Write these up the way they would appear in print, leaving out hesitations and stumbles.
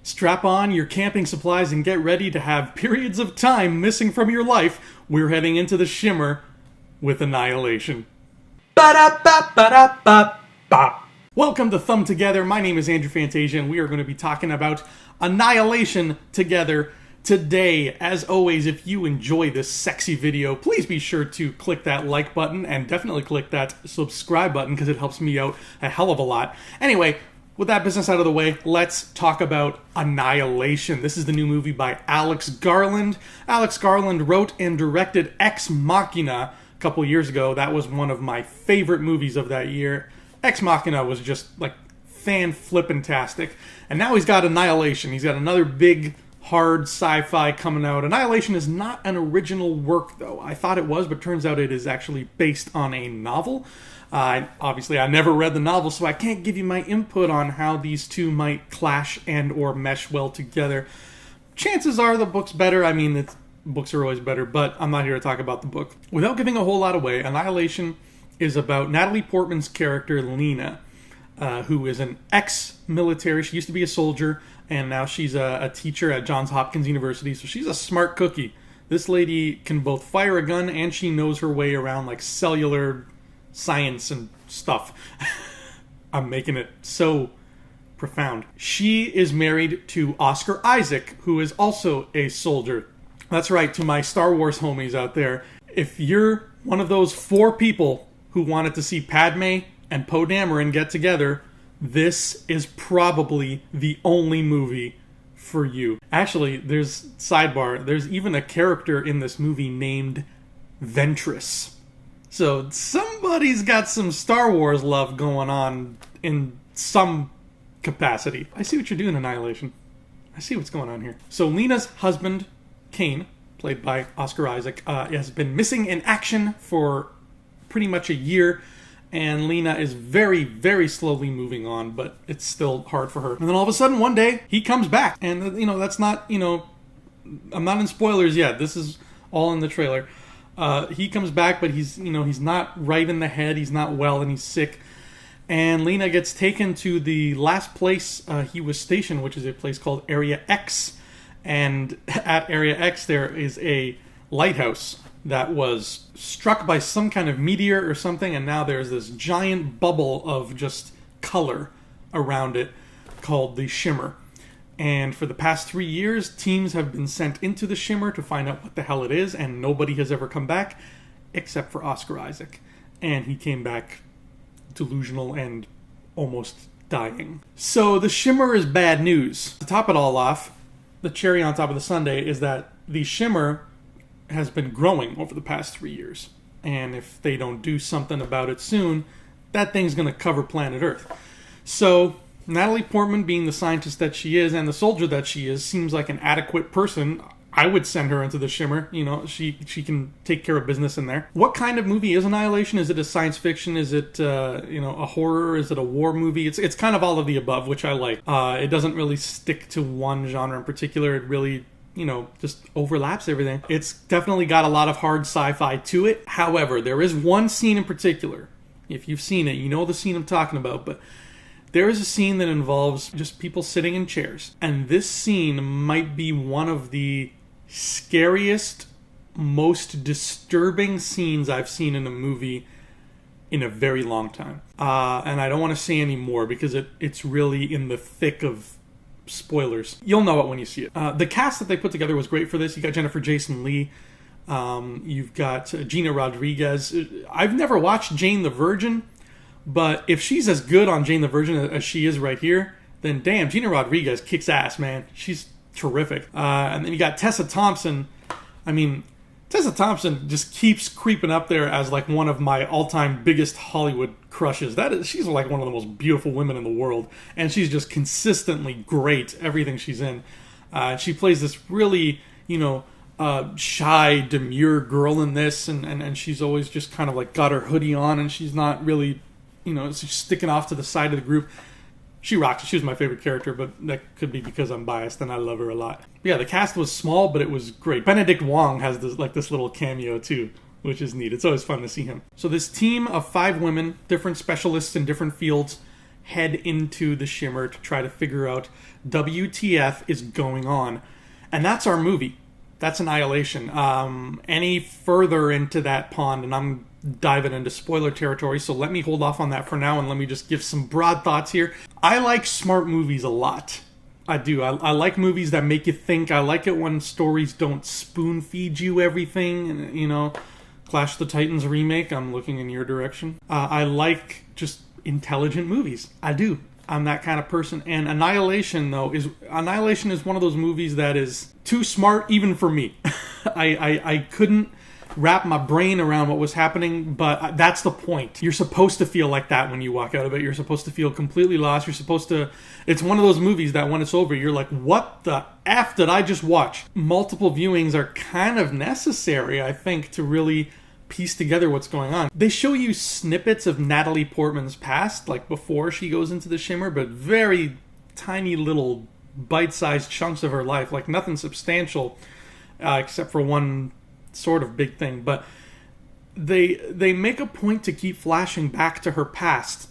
Strap on your camping supplies and get ready to have periods of time missing from your life. We're heading into the Shimmer with Annihilation. Ba-da-ba-ba-da-ba-ba. Welcome to Thumb Together. My name is Andrew Fantasia, and we are going to be talking about Annihilation together today. As always, if you enjoy this sexy video, please be sure to click that like button and definitely click that subscribe button because it helps me out a hell of a lot. Anyway, with that business out of the way, let's talk about Annihilation. This is the new movie by Alex Garland. Alex Garland wrote and directed Ex Machina a couple years ago. That was one of my favorite movies of that year. Ex Machina was just like fan-flippin-tastic. And now he's got Annihilation. He's got another big, hard sci-fi coming out. Annihilation is not an original work, though. I thought it was, but turns out it is actually based on a novel. Obviously, I never read the novel, so I can't give you my input on how these two might clash and or mesh well together. Chances are the book's better. I mean, books are always better, but I'm not here to talk about the book. Without giving a whole lot away, Annihilation is about Natalie Portman's character, Lena, who is an ex-military. She used to be a soldier, and now she's a teacher at Johns Hopkins University, so she's a smart cookie. This lady can both fire a gun, and she knows her way around like cellular science and stuff. I'm making it so profound. She is married to Oscar Isaac, who is also a soldier. That's right, to my Star Wars homies out there. If you're one of those 4 people who wanted to see Padme and Poe Dameron get together, this is probably the only movie for you. Actually, there's even a character in this movie named Ventress. So somebody's got some Star Wars love going on in some capacity. I see what you're doing, Annihilation. I see what's going on here. So Lena's husband, Kane, played by Oscar Isaac, has been missing in action for pretty much a year. And Lena is very, very slowly moving on, but it's still hard for her. And then all of a sudden, one day, he comes back. And, that's not, I'm not in spoilers yet. This is all in the trailer. He comes back, but he's not right in the head. He's not well, and he's sick. And Lena gets taken to the last place he was stationed, which is a place called Area X. And at Area X, there is a lighthouse that was struck by some kind of meteor or something, and now there's this giant bubble of just color around it called the Shimmer. And for the past 3 years, teams have been sent into the Shimmer to find out what the hell it is, and nobody has ever come back, except for Oscar Isaac. And he came back delusional and almost dying. So the Shimmer is bad news. To top it all off, the cherry on top of the sundae is that the Shimmer has been growing over the past 3 years. And if they don't do something about it soon, that thing's going to cover planet Earth. So Natalie Portman, being the scientist that she is and the soldier that she is, seems like an adequate person. I would send her into the Shimmer. She can take care of business in there. What kind of movie is Annihilation? Is it a science fiction? Is it a horror? Is it a war movie? It's kind of all of the above, which I like. It doesn't really stick to one genre in particular. It really just overlaps everything. It's definitely got a lot of hard sci-fi to it. However, there is one scene in particular. If you've seen it, you know the scene I'm talking about, but there is a scene that involves just people sitting in chairs. And this scene might be one of the scariest, most disturbing scenes I've seen in a movie in a very long time. And I don't want to say any more because it's really in the thick of spoilers. You'll know it when you see it. The cast that they put together was great for this. You got Jennifer Jason Leigh. You've got Gina Rodriguez. I've never watched Jane the Virgin, but if she's as good on Jane the Virgin as she is right here, then damn, Gina Rodriguez kicks ass, man. She's terrific. And then you got Tessa Thompson. I mean, Tessa Thompson just keeps creeping up there as like one of my all-time biggest Hollywood crushes. She's like one of the most beautiful women in the world, and she's just consistently great everything she's in. She plays this really, shy, demure girl in this, and she's always just kind of like got her hoodie on, and she's not really, she's sticking off to the side of the group. She rocks. She was my favorite character, but that could be because I'm biased and I love her a lot. But yeah, the cast was small, but it was great. Benedict Wong has this little cameo too, which is neat. It's always fun to see him. So this team of 5 women, different specialists in different fields, head into the Shimmer to try to figure out WTF is going on. And that's our movie. That's Annihilation. Any further into that pond, and I'm diving into spoiler territory, so let me hold off on that for now, and let me just give some broad thoughts here. I like smart movies a lot. I do. I like movies that make you think. I like it when stories don't spoon feed you everything. And, you know, Clash of the Titans remake, I'm looking in your direction. I like just intelligent movies. I do. I'm that kind of person. And Annihilation is one of those movies that is too smart even for me. I couldn't wrap my brain around what was happening, but that's the point. You're supposed to feel like that when you walk out of it. You're supposed to feel completely lost. It's one of those movies that when it's over, you're like, what the F did I just watch? Multiple viewings are kind of necessary, I think, to really piece together what's going on. They show you snippets of Natalie Portman's past, like before she goes into the Shimmer, but very tiny little bite-sized chunks of her life, like nothing substantial, except for one sort of big thing. But they make a point to keep flashing back to her past,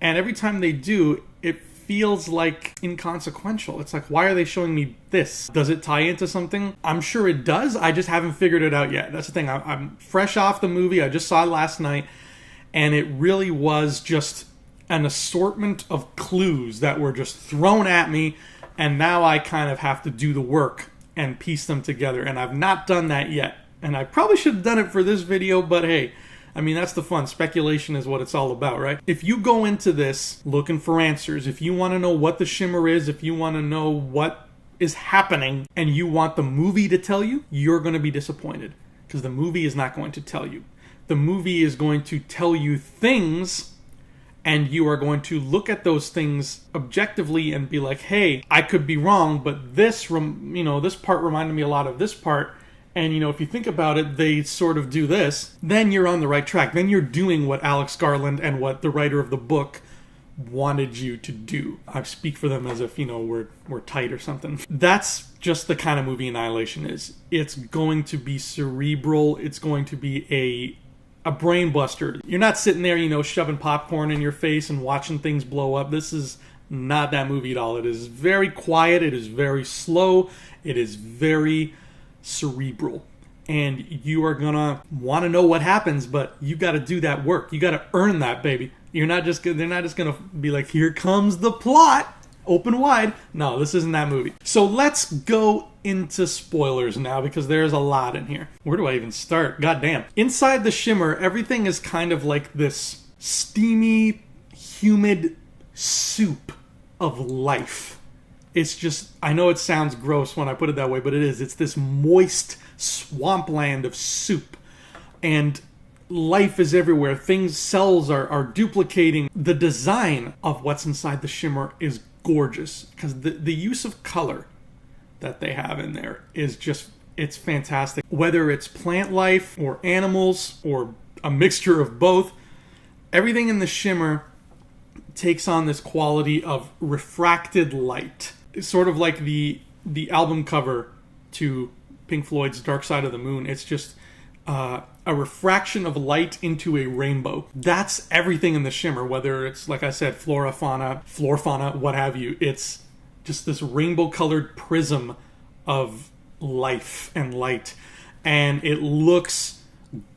and every time they do, it feels like inconsequential. It's like, why are they showing me this? Does it tie into something? I'm sure it does. I just haven't figured it out yet. That's the thing. I'm fresh off the movie. I just saw it last night, and it really was just an assortment of clues that were just thrown at me, and now I kind of have to do the work and piece them together, and I've not done that yet. And I probably should have done it for this video, but hey, I mean, that's the fun. Speculation is what it's all about, right? If you go into this looking for answers, if you want to know what the Shimmer is, if you want to know what is happening, and you want the movie to tell you, you're going to be disappointed. Because the movie is not going to tell you. The movie is going to tell you things, and you are going to look at those things objectively and be like, hey, I could be wrong, but this part reminded me a lot of this part. And, if you think about it, they sort of do this, then you're on the right track. Then you're doing what Alex Garland and what the writer of the book wanted you to do. I speak for them as if, we're tight or something. That's just the kind of movie Annihilation is. It's going to be cerebral. It's going to be a brain buster. You're not sitting there, shoving popcorn in your face and watching things blow up. This is not that movie at all. It is very quiet. It is very slow. It is very cerebral, and you are gonna want to know what happens, but you got to do that work. You got to earn that, baby. They're not just gonna be like, here comes the plot, open wide. No, this isn't that movie. So let's go into spoilers now, because there's a lot in here. Where do I even start? Goddamn. Inside the Shimmer, everything is kind of like this steamy, humid soup of life. It's just, I know it sounds gross when I put it that way, but it is. It's this moist swampland of soup. And life is everywhere. Cells are duplicating. The design of what's inside the Shimmer is gorgeous, because the use of color that they have in there is just, it's fantastic. Whether it's plant life or animals or a mixture of both, everything in the Shimmer takes on this quality of refracted light. It's sort of like the album cover to Pink Floyd's Dark Side of the Moon. It's just a refraction of light into a rainbow. That's everything in the Shimmer, whether it's, like I said, flora, fauna, what have you. It's just this rainbow-colored prism of life and light. And it looks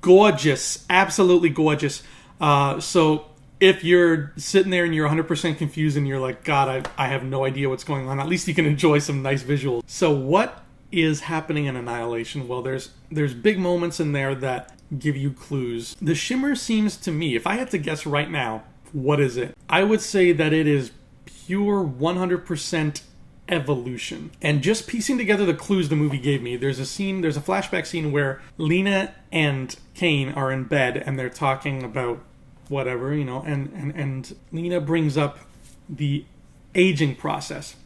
gorgeous, absolutely gorgeous. So if you're sitting there and you're 100% confused and you're like, God, I have no idea what's going on, at least you can enjoy some nice visuals. So what is happening in Annihilation? Well, there's big moments in there that give you clues. The Shimmer seems to me, if I had to guess right now, what is it? I would say that it is pure 100% evolution. And just piecing together the clues the movie gave me, there's a flashback scene where Lena and Kane are in bed and they're talking about whatever, and Lena brings up the aging process.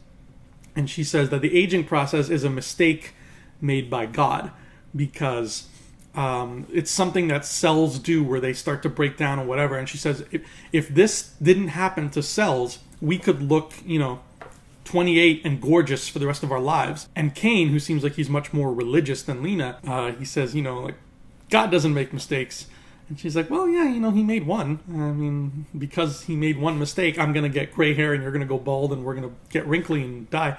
And she says that the aging process is a mistake made by God, because it's something that cells do where they start to break down or whatever. And she says, if this didn't happen to cells, we could look, 28 and gorgeous for the rest of our lives. And Kane, who seems like he's much more religious than Lena, he says, God doesn't make mistakes. And she's like, well, yeah, he made one. I mean, because he made one mistake, I'm going to get gray hair and you're going to go bald and we're going to get wrinkly and die.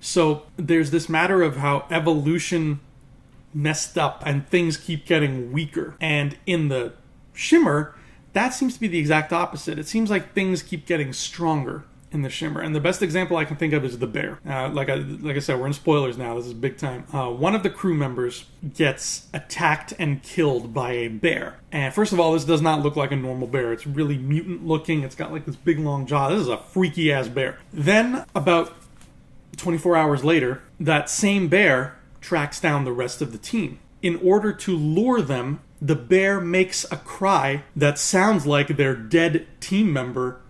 So there's this matter of how evolution messed up and things keep getting weaker. And in the Shimmer, that seems to be the exact opposite. It seems like things keep getting stronger in the Shimmer. And the best example I can think of is the bear. Like I said, we're in spoilers now. This is big time. One of the crew members gets attacked and killed by a bear. And first of all, this does not look like a normal bear. It's really mutant looking. It's got like this big long jaw. This is a freaky ass bear. Then about 24 hours later, that same bear tracks down the rest of the team. In order to lure them, the bear makes a cry that sounds like their dead team member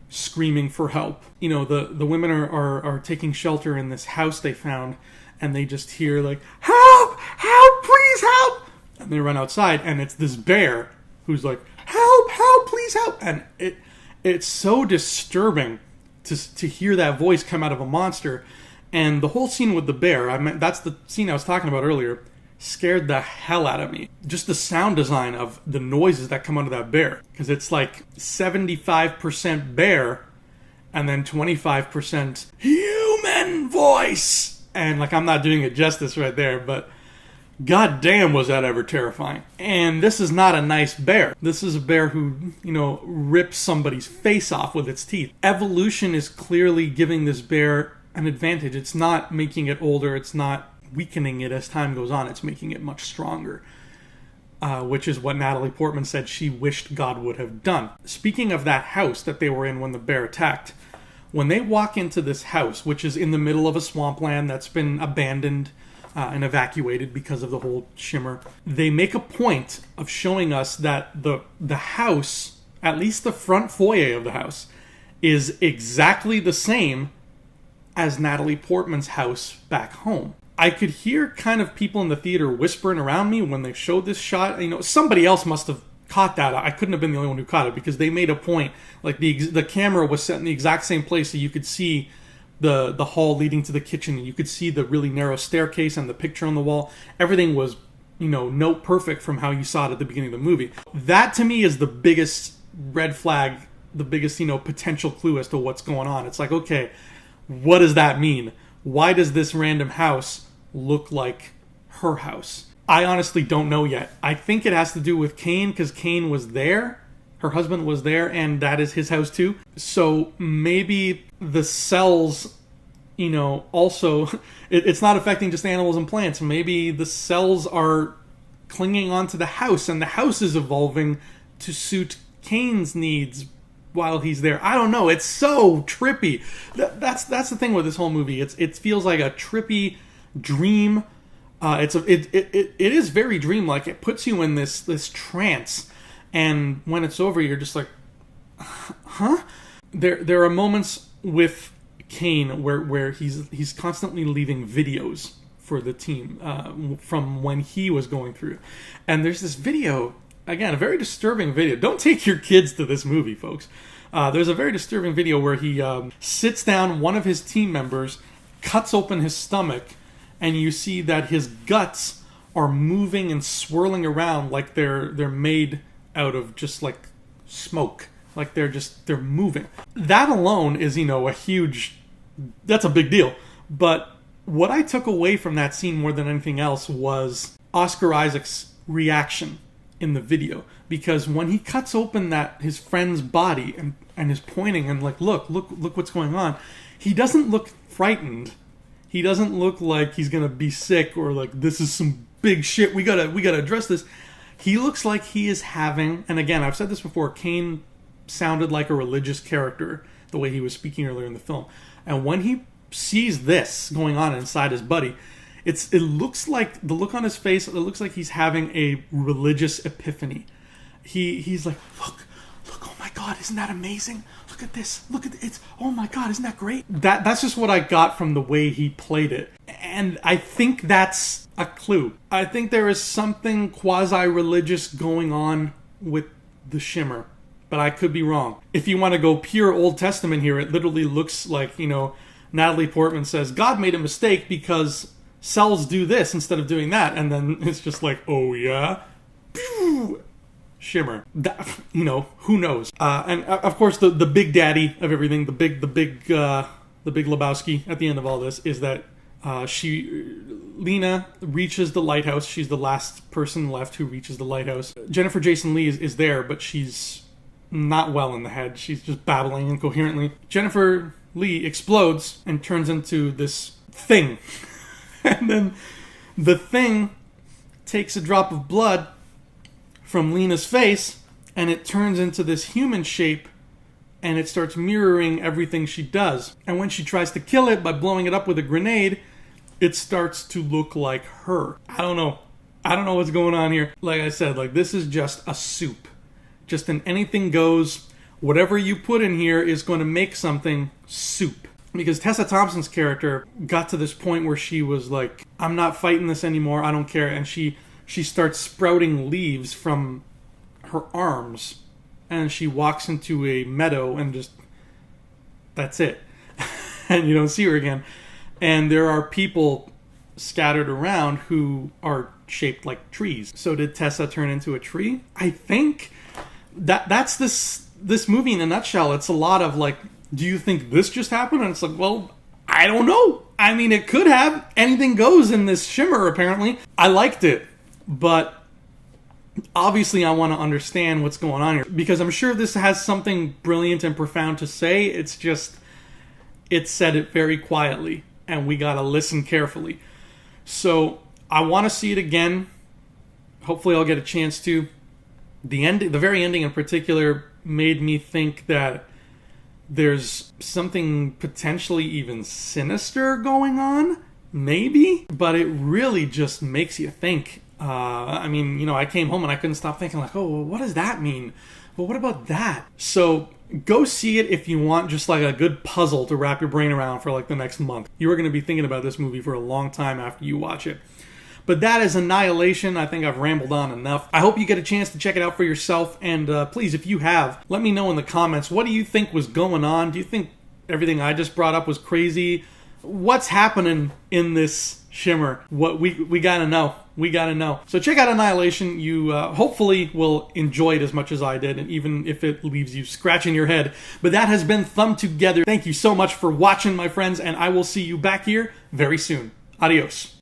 screaming for help. The women are taking shelter in this house they found, and they just hear like, help, help, please help. And they run outside, and it's this bear who's like, help, help, please help. And it's so disturbing to hear that voice come out of a monster. And the whole scene with the bear, that's the scene I was talking about earlier, scared the hell out of me. Just the sound design of the noises that come out of that bear. Because it's like 75% bear and then 25% human voice. And like, I'm not doing it justice right there, but god damn was that ever terrifying. And this is not a nice bear. This is a bear who, rips somebody's face off with its teeth. Evolution is clearly giving this bear an advantage. It's not making it older. It's not weakening it as time goes on. It's making it much stronger, which is what Natalie Portman said she wished God would have done. Speaking of that house that they were in when the bear attacked, when they walk into this house, which is in the middle of a swampland that's been abandoned and evacuated because of the whole Shimmer, they make a point of showing us that the house, at least the front foyer of the house, is exactly the same as Natalie Portman's house back home. I could hear kind of people in the theater whispering around me when they showed this shot. Somebody else must have caught that. I couldn't have been the only one who caught it, because they made a point. Like the camera was set in the exact same place, so you could see the hall leading to the kitchen, and you could see the really narrow staircase and the picture on the wall. Everything was, note perfect from how you saw it at the beginning of the movie. That to me is the biggest red flag, the biggest, potential clue as to what's going on. It's like, okay, what does that mean? Why does this random house look like her house? I honestly don't know yet. I think it has to do with Kane, because Kane was there. Her husband was there, and that is his house too. So maybe the cells, also, it's not affecting just animals and plants. Maybe the cells are clinging onto the house, and the house is evolving to suit Kane's needs while he's there. I don't know. It's so trippy. That's the thing with this whole movie. It feels like a trippy dream. It is very dreamlike. It puts you in this trance, and when it's over, you're just like, huh? There are moments with Kane where he's constantly leaving videos for the team from when he was going through, and there's this video. Again, a very disturbing video. Don't take your kids to this movie, folks. There's a very disturbing video where he sits down one of his team members, cuts open his stomach, and you see that his guts are moving and swirling around like they're made out of just like smoke. Like they're moving. That alone is, that's a big deal. But what I took away from that scene more than anything else was Oscar Isaac's reaction in the video, because when he cuts open his friend's body and is pointing and like, look what's going on, he doesn't look frightened. He doesn't look like he's gonna be sick or like this is some big shit. We gotta address this. He looks like he is having, and again, I've said this before, Kane sounded like a religious character the way he was speaking earlier in the film, and when he sees this going on inside his buddy, it looks like the look on his face. It looks like he's having a religious epiphany. He's like, look, oh my God, isn't that amazing? Look at this, it's, oh my God, isn't that great? That's just what I got from the way he played it. And I think that's a clue. I think there is something quasi-religious going on with the Shimmer, but I could be wrong. If you want to go pure Old Testament here, it literally looks like, Natalie Portman says, God made a mistake because cells do this instead of doing that, and then it's just like, oh yeah, pew! Shimmer. Who knows? And of course, the big daddy of everything, the big Lebowski at the end of all this is that Lena reaches the lighthouse. She's the last person left who reaches the lighthouse. Jennifer Jason Leigh is there, but she's not well in the head. She's just babbling incoherently. Jennifer Leigh explodes and turns into this thing. And then the thing takes a drop of blood from Lena's face and it turns into this human shape and it starts mirroring everything she does. And when she tries to kill it by blowing it up with a grenade, it starts to look like her. I don't know what's going on here. Like I said, this is just a soup. Just an anything goes. Whatever you put in here is going to make something soup. Because Tessa Thompson's character got to this point where she was like, I'm not fighting this anymore, I don't care. And she starts sprouting leaves from her arms. And she walks into a meadow and just, that's it. And you don't see her again. And there are people scattered around who are shaped like trees. So did Tessa turn into a tree? I think that's this movie in a nutshell. It's a lot of do you think this just happened? And it's like, well, I don't know. I mean, it could have. Anything goes in this Shimmer, apparently. I liked it, but obviously I want to understand what's going on here, because I'm sure this has something brilliant and profound to say. It's just, it said it very quietly, and we got to listen carefully. So I want to see it again. Hopefully I'll get a chance to. The very ending in particular made me think that there's something potentially even sinister going on, maybe, but it really just makes you think. I came home and I couldn't stop thinking oh, well, what does that mean? Well, what about that? So go see it if you want just a good puzzle to wrap your brain around for the next month. You are going to be thinking about this movie for a long time after you watch it. But that is Annihilation. I think I've rambled on enough. I hope you get a chance to check it out for yourself. And please, if you have, let me know in the comments. What do you think was going on? Do you think everything I just brought up was crazy? What's happening in this Shimmer? What we gotta know. We gotta know. So check out Annihilation. You hopefully will enjoy it as much as I did, and even if it leaves you scratching your head. But that has been Thumb Together. Thank you so much for watching, my friends, and I will see you back here very soon. Adios.